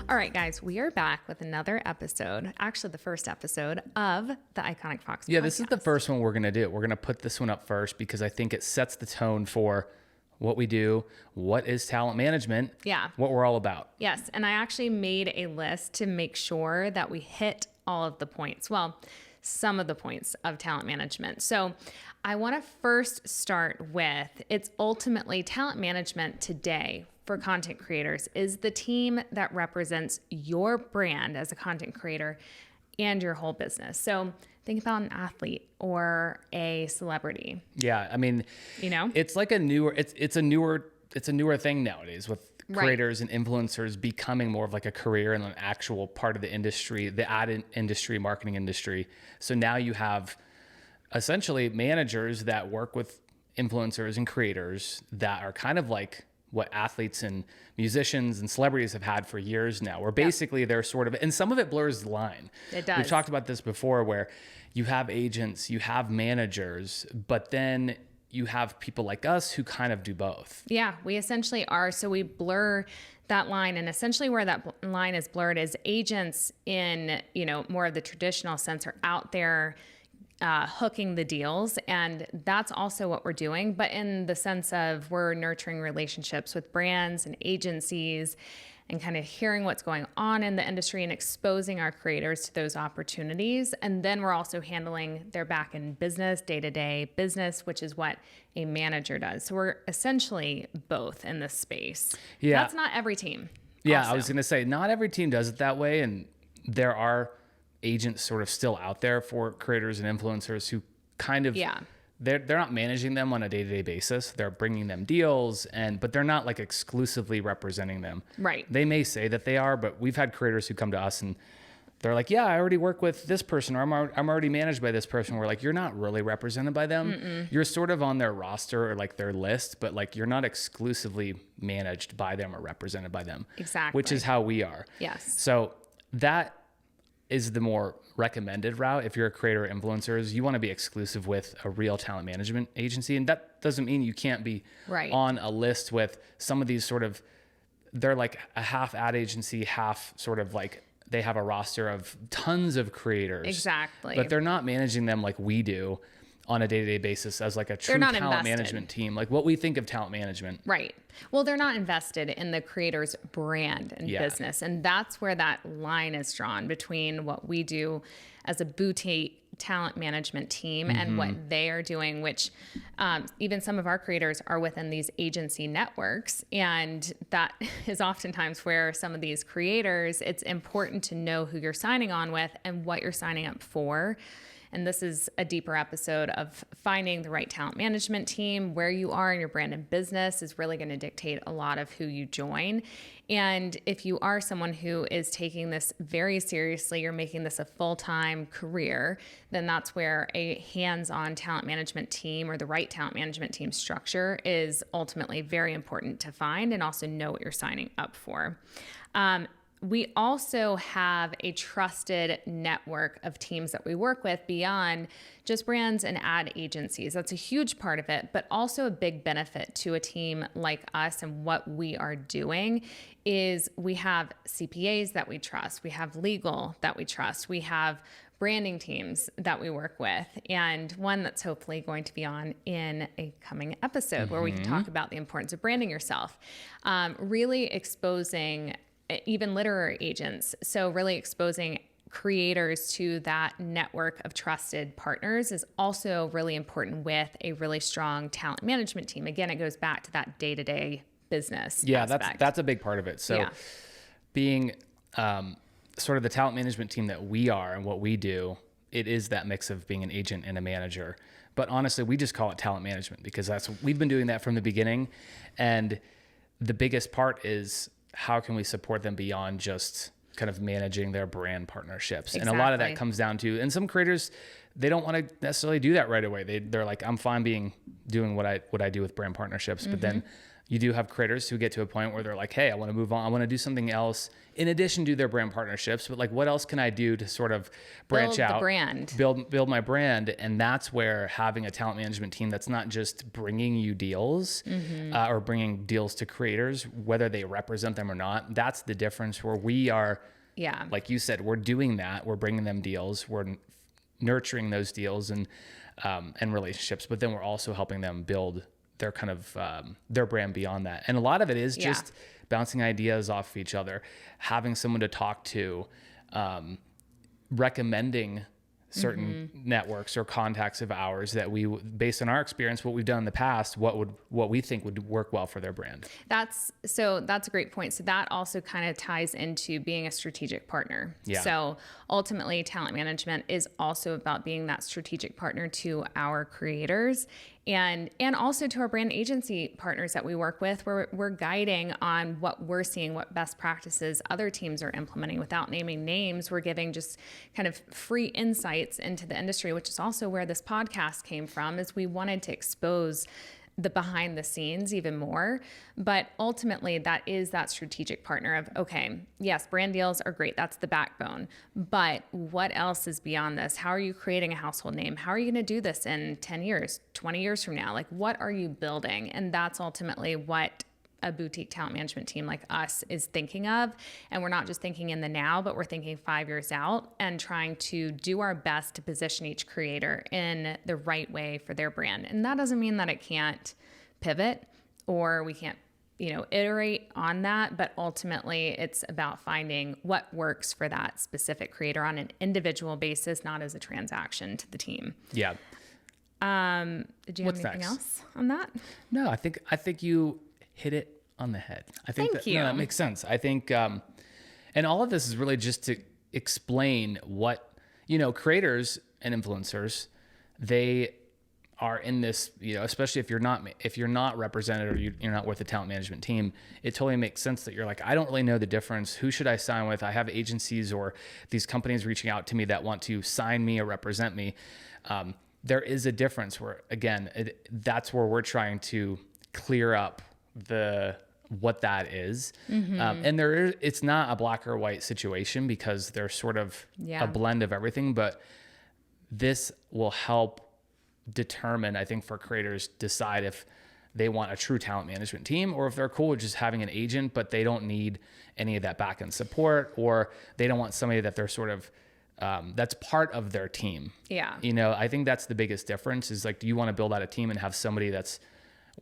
All right, guys, we are back with another episode, actually the first episode of the IKONICFOX podcast. Yeah, this is the first one we're going to do. We're going to put this one up first because I think it sets the tone for what we do, what is talent management, what we're all about. Yes, and I actually made a list to make sure that we hit all of the points. Well, some of the points of talent management. So I want to first start with, it's ultimately talent management today for content creators is the team that represents your brand as a content creator and your whole business. So think about an athlete or a celebrity. Yeah, I mean, it's like a newer thing nowadays with creators and influencers becoming more of like a career and an actual part of the industry, the ad industry, marketing industry. So now you have essentially managers that work with influencers and creators that are kind of like what athletes and musicians and celebrities have had for years now, where basically they're sort of, and some of it blurs the line. It does. We've talked about this before where you have agents, you have managers, but then you have people like us who kind of do both. Yeah, we essentially are. So we blur that line, and essentially where that line is blurred is agents in, more of the traditional sense are out there hooking the deals. And that's also what we're doing. But in the sense of we're nurturing relationships with brands and agencies and kind of hearing what's going on in the industry and exposing our creators to those opportunities. And then we're also handling their back end business, day-to-day business, which is what a manager does. So we're essentially both in this space. Yeah. That's not every team. Yeah, also. I was going to say, not every team does it that way. And there are agents sort of still out there for creators and influencers who kind of, they're not managing them on a day-to-day basis. They're bringing them deals, but they're not like exclusively representing them. Right. They may say that they are, but we've had creators who come to us and they're like, yeah, I already work with this person, or I'm already managed by this person. We're like, you're not really represented by them. Mm-mm. You're sort of on their roster or like their list, but like you're not exclusively managed by them or represented by them. Exactly. Which is how we are. Yes. So that is the more recommended route. If you're a creator or influencers, you want to be exclusive with a real talent management agency. And that doesn't mean you can't be on a list with some of these sort of, they're like a half ad agency, half sort of like they have a roster of tons of creators. Exactly. But they're not managing them like we do on a day-to-day basis as like a true talent management team, like what we think of talent management. Right. Well, they're not invested in the creator's brand and business. And that's where that line is drawn between what we do as a boutique talent management team and what they are doing, which even some of our creators are within these agency networks. And that is oftentimes where some of these creators, it's important to know who you're signing on with and what you're signing up for. And this is a deeper episode of finding the right talent management team. Where you are in your brand and business is really going to dictate a lot of who you join. And if you are someone who is taking this very seriously, you're making this a full-time career, then that's where a hands-on talent management team or the right talent management team structure is ultimately very important to find and also know what you're signing up for. We also have a trusted network of teams that we work with beyond just brands and ad agencies. That's a huge part of it, but also a big benefit to a team like us and what we are doing is we have CPAs that we trust. We have legal that we trust. We have branding teams that we work with, and one that's hopefully going to be on in a coming episode where we can talk about the importance of branding yourself, really exposing even literary agents. So really exposing creators to that network of trusted partners is also really important with a really strong talent management team. Again, it goes back to that day-to-day business aspect. That's a big part of it. So being sort of the talent management team that we are and what we do, it is that mix of being an agent and a manager. But honestly, we just call it talent management because we've been doing that from the beginning. And the biggest part is how can we support them beyond just kind of managing their brand partnerships? Exactly. And a lot of that comes down to, and some creators, they don't want to necessarily do that right away. They're like, I'm fine doing what I do with brand partnerships. But then you do have creators who get to a point where they're like, hey, I want to move on. I want to do something else in addition to their brand partnerships. But like, what else can I do to sort of branch out, build my brand? And that's where having a talent management team that's not just bringing you deals or bringing deals to creators, whether they represent them or not, that's the difference where we are, like you said, we're doing that. We're bringing them deals. We're nurturing those deals and relationships, but then we're also helping them build their kind of their brand beyond that. And a lot of it is just bouncing ideas off of each other, having someone to talk to, recommending certain networks or contacts of ours that we, based on our experience, what we've done in the past, what we think would work well for their brand. That's a great point. So that also kind of ties into being a strategic partner. Yeah. So ultimately, talent management is also about being that strategic partner to our creators and also to our brand agency partners that we work with, where we're guiding on what we're seeing, what best practices other teams are implementing. Without naming names, we're giving just kind of free insights into the industry, which is also where this podcast came from, is we wanted to expose the behind the scenes even more. But ultimately, that is that strategic partner of, okay, yes, brand deals are great. That's the backbone. But what else is beyond this? How are you creating a household name? How are you going to do this in 10 years, 20 years from now? Like, what are you building? And that's ultimately what a boutique talent management team like us is thinking of. And we're not just thinking in the now, but we're thinking 5 years out and trying to do our best to position each creator in the right way for their brand. And that doesn't mean that it can't pivot or we can't, iterate on that. But ultimately, it's about finding what works for that specific creator on an individual basis, not as a transaction to the team. Yeah. Did you have anything else on that? No, I think you hit it on the head. I think that makes sense. I think, and all of this is really just to explain what, creators and influencers, they are in this, especially if you're not represented or you're not with a talent management team, it totally makes sense that you're like, I don't really know the difference. Who should I sign with? I have agencies or these companies reaching out to me that want to sign me or represent me. There is a difference where, again, that's where we're trying to clear up what that is. And it's not a black or white situation because there's sort of a blend of everything, but this will help determine, I think, for creators decide if they want a true talent management team or if they're cool with just having an agent, but they don't need any of that back end support, or they don't want somebody that they're sort of that's part of their team. Yeah. I think that's the biggest difference is like, do you want to build out a team and have somebody that's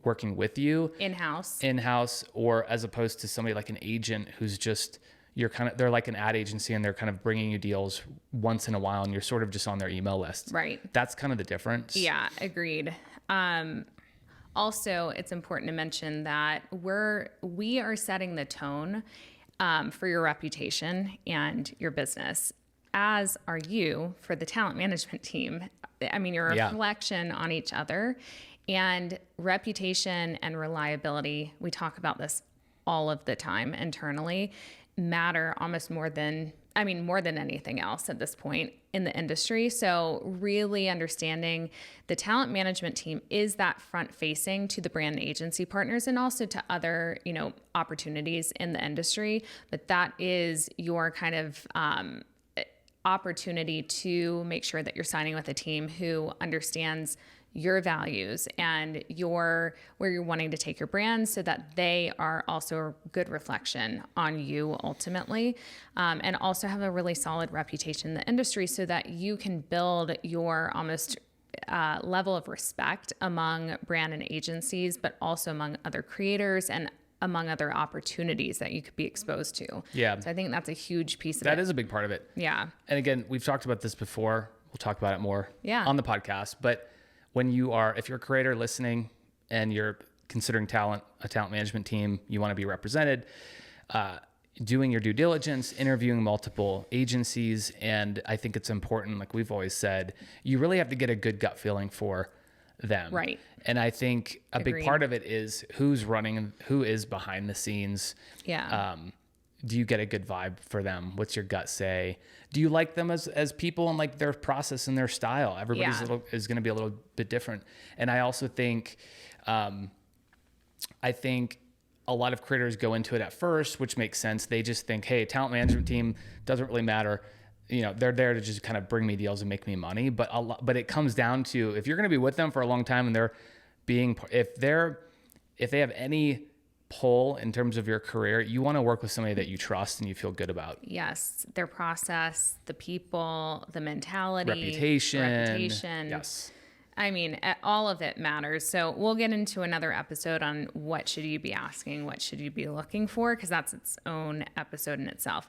working with you in-house, or as opposed to somebody like an agent who's just, they're like an ad agency and they're kind of bringing you deals once in a while and you're sort of just on their email list. Right. That's kind of the difference. Yeah, agreed. Also, it's important to mention that we are setting the tone for your reputation and your business, as are you for the talent management team. I mean, you're a reflection on each other. And reputation and reliability, we talk about this all of the time internally, matter almost more than anything else at this point in the industry. So really understanding the talent management team is that front facing to the brand agency partners and also to other, opportunities in the industry. But that is your kind of opportunity to make sure that you're signing with a team who understands your values and where you're wanting to take your brand, so that they are also a good reflection on you ultimately, and also have a really solid reputation in the industry so that you can build your almost level of respect among brand and agencies, but also among other creators and among other opportunities that you could be exposed to. Yeah. So I think that's a huge piece of it. That is a big part of it. Yeah. And again, we've talked about this before. We'll talk about it more on the podcast, but if you're a creator listening and you're considering a talent management team, you want to be represented, doing your due diligence, interviewing multiple agencies. And I think it's important, like we've always said, you really have to get a good gut feeling for them. Right. And I think a big part of it is who's running, who is behind the scenes. Yeah. Do you get a good vibe for them? What's your gut say? Do you like them as people and like their process and their style? Everybody's is going to be a little bit different. And I also think, I think a lot of creators go into it at first, which makes sense. They just think, hey, talent management team doesn't really matter. They're there to just kind of bring me deals and make me money. But it comes down to, if you're going to be with them for a long time and if they have any pull in terms of your career, you want to work with somebody that you trust and you feel good about. Yes. Their process, the people, the mentality, reputation. Yes. I mean, all of it matters. So we'll get into another episode on what should you be asking, what should you be looking for, because that's its own episode in itself.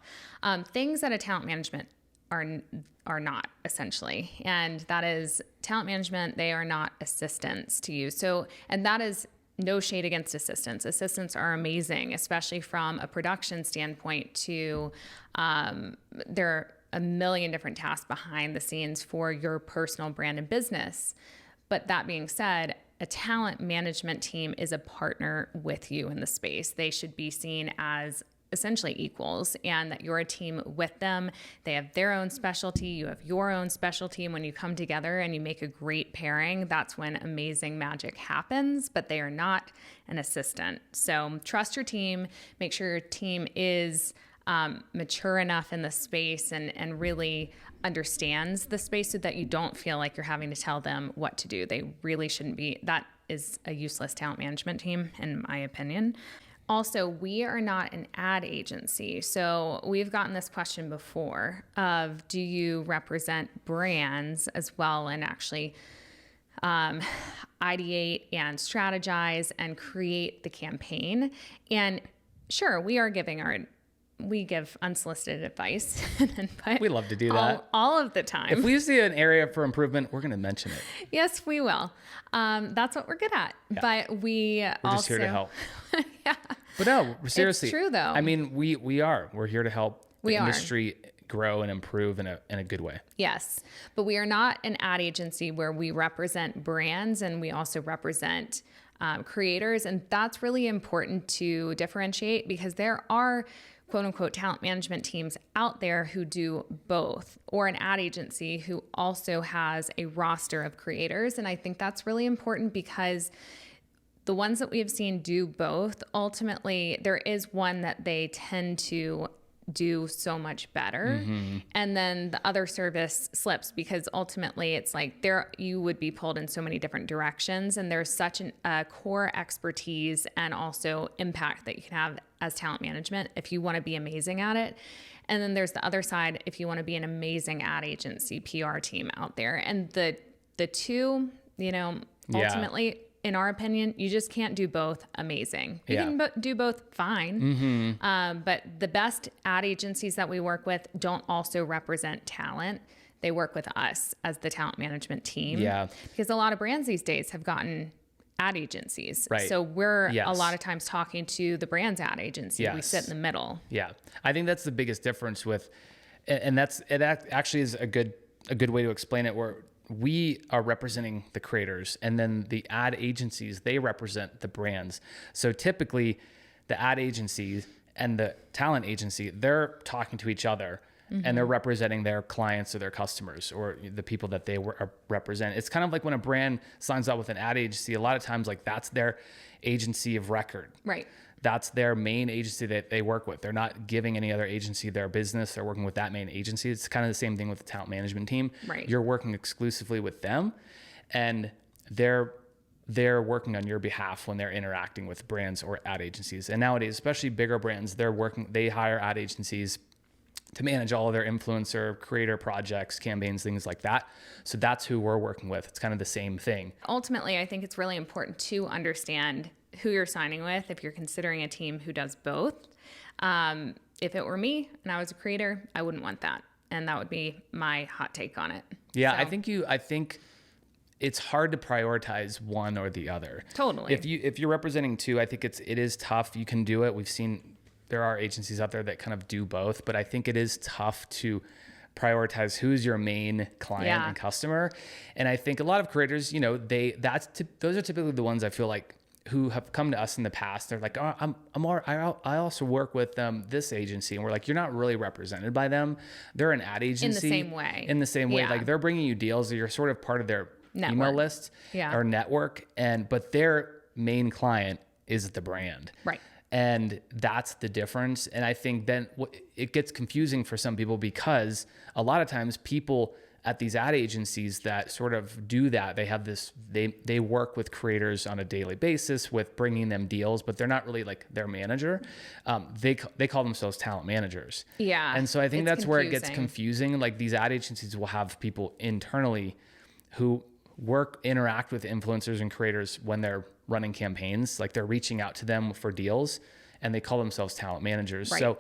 Things that a talent management are not, essentially. And that is talent management. They are not assistants to you. So, and that is no shade against assistants. Assistants are amazing, especially from a production standpoint there are a million different tasks behind the scenes for your personal brand and business. But that being said, a talent management team is a partner with you in the space. They should be seen as essentially equals, and that you're a team with them. They have their own specialty. You have your own specialty. And when you come together and you make a great pairing, that's when amazing magic happens, but they are not an assistant. So trust your team, make sure your team is mature enough in the space and really understands the space so that you don't feel like you're having to tell them what to do. They really shouldn't be. That is a useless talent management team, in my opinion. Also, we are not an ad agency. So we've gotten this question before of, do you represent brands as well and actually ideate and strategize and create the campaign? And sure, we give unsolicited advice. But we love to do that. All of the time. If we see an area for improvement, we're going to mention it. Yes, we will. That's what we're good at. Yeah. But we're just here to help. Yeah. But no, seriously. It's true though. I mean, we're here to help the industry grow and improve in a good way. Yes. But we are not an ad agency where we represent brands, and we also represent creators. And that's really important to differentiate, because there are quote unquote talent management teams out there who do both, or an ad agency who also has a roster of creators. And I think that's really important, because the ones that we have seen do both, ultimately there is one that they tend to do so much better. Mm-hmm. And then the other service slips, because ultimately it's like you would be pulled in so many different directions, and there's such a core expertise and also impact that you can have as talent management if you want to be amazing at it. And then there's the other side, if you want to be an amazing ad agency PR team out there. And the two, ultimately, in our opinion, you just can't do both amazing. You can do both fine. Mm-hmm. But the best ad agencies that we work with don't also represent talent. They work with us as the talent management team. Yeah. Because a lot of brands these days have gotten ad agencies. Right. So we're a lot of times talking to the brand's ad agency. Yes. We sit in the middle. Yeah. I think that's the biggest difference and it actually is a good way to explain it, where we are representing the creators, and then the ad agencies, they represent the brands. So typically the ad agencies and the talent agency, they're talking to each other. Mm-hmm. And they're representing their clients or their customers or the people that they represent. It's kind of like when a brand signs up with an ad agency, a lot of times like that's their agency of record. Right. That's their main agency that they work with. They're not giving any other agency their business. They're working with that main agency. It's kind of the same thing with the talent management team. Right. You're working exclusively with them, and they're working on your behalf when they're interacting with brands or ad agencies. And nowadays, especially bigger brands, they hire ad agencies to manage all of their influencer, creator projects, campaigns, things like that. So that's who we're working with. It's kind of the same thing. Ultimately, I think it's really important to understand who you're signing with if you're considering a team who does both. If it were me and I was a creator, I wouldn't want that. And that would be my hot take on it. Yeah, so. I think it's hard to prioritize one or the other. Totally. If you're representing two, I think it is tough. You can do it. We've seen there are agencies out there that kind of do both, but I think it is tough to prioritize who's your main client and customer. And I think a lot of creators, those are typically the ones I feel like who have come to us in the past. They're like, oh, I also work with this agency. And we're like, you're not really represented by them. They're an ad agency. In the same way. Like they're bringing you deals. You're sort of part of their email list or network. But their main client is the brand. Right. And that's the difference. And I think then it gets confusing for some people, because a lot of times people at these ad agencies that sort of do that, they have this, they work with creators on a daily basis with bringing them deals, but they're not really like their manager. They call themselves talent managers. Yeah. And so I think that's where it gets confusing. Like these ad agencies will have people internally who interact with influencers and creators when they're running campaigns, like they're reaching out to them for deals, and they call themselves talent managers. Right. So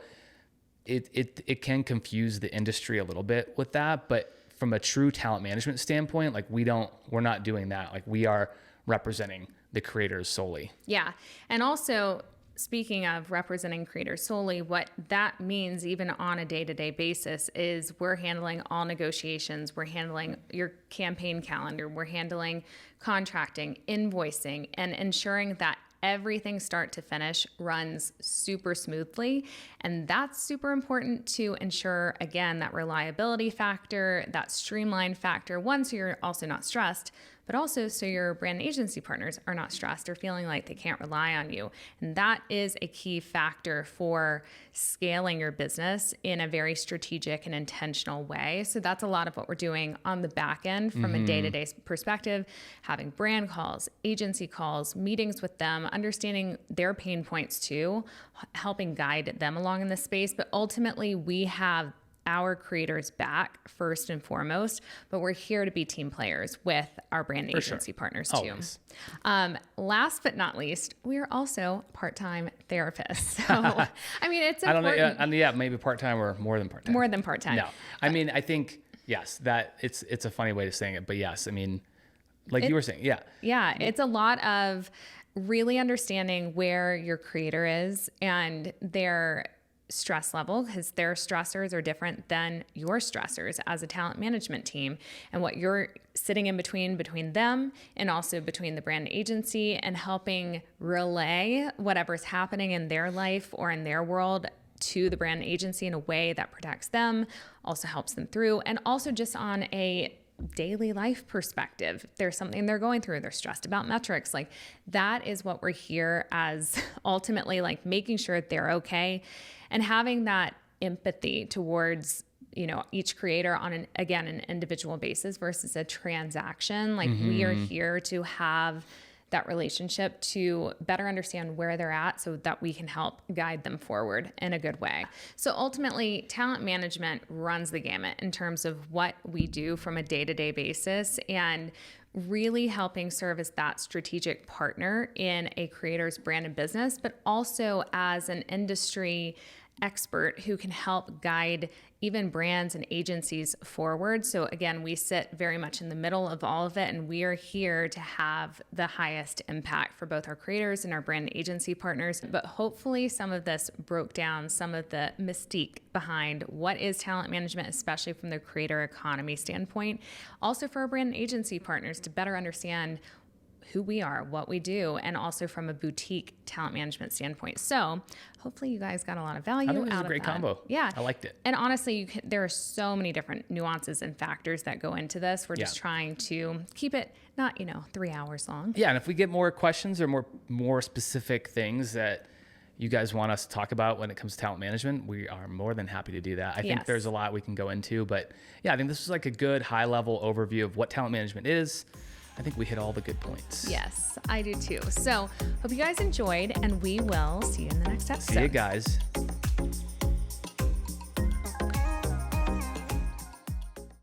it can confuse the industry a little bit with that, but from a true talent management standpoint, like we're not doing that. Like we are representing the creators solely. Yeah. And also, speaking of representing creators solely, what that means even on a day-to-day basis is we're handling all negotiations. We're handling your campaign calendar. We're handling contracting, invoicing, and ensuring that everything start to finish runs super smoothly. And that's super important to ensure, again, that reliability factor, that streamline factor. One, so you're also not stressed, but also so your brand agency partners are not stressed or feeling like they can't rely on you. And that is a key factor for scaling your business in a very strategic and intentional way. So that's a lot of what we're doing on the back end from a day-to-day perspective, having brand calls, agency calls, meetings with them, understanding their pain points too, helping guide them along in this space. But ultimately, we have our creators back first and foremost, but we're here to be team players with our brand agency partners too. Always. Last but not least, we are also part-time therapists. So, I mean, it's important. I don't know. Yeah, maybe part-time or more than part-time. More than part-time. No, I mean, I think, yes, that it's a funny way of saying it, but yes, I mean, like you were saying, yeah. Yeah, it's a lot of really understanding where your creator is and their stress level, because their stressors are different than your stressors as a talent management team, and what you're sitting in between them and also between the brand agency, and helping relay whatever's happening in their life or in their world to the brand agency in a way that protects them, also helps them through, and also just on a daily life perspective. If there's something they're going through, they're stressed about metrics, like that is what we're here as, ultimately, like making sure they're okay and having that empathy towards, each creator on an individual basis versus a transaction. Like we are here to have that relationship to better understand where they're at so that we can help guide them forward in a good way. So ultimately, talent management runs the gamut in terms of what we do from a day-to-day basis, and really helping serve as that strategic partner in a creator's brand and business, but also as an industry expert who can help guide even brands and agencies forward. So again, we sit very much in the middle of all of it, and we are here to have the highest impact for both our creators and our brand agency partners. But hopefully some of this broke down some of the mystique behind what is talent management, especially from the creator economy standpoint. Also for our brand agency partners to better understand who we are, what we do, and also from a boutique talent management standpoint. So hopefully you guys got a lot of value out of that. It was a great combo. Yeah. I liked it. And honestly, there are so many different nuances and factors that go into this. We're just trying to keep it not, 3 hours long. Yeah. And if we get more questions or more specific things that you guys want us to talk about when it comes to talent management, we are more than happy to do that. I think there's a lot we can go into, but yeah, I think this was like a good high level overview of what talent management is. I think we hit all the good points. Yes, I do too. So hope you guys enjoyed, and we will see you in the next episode. See you guys.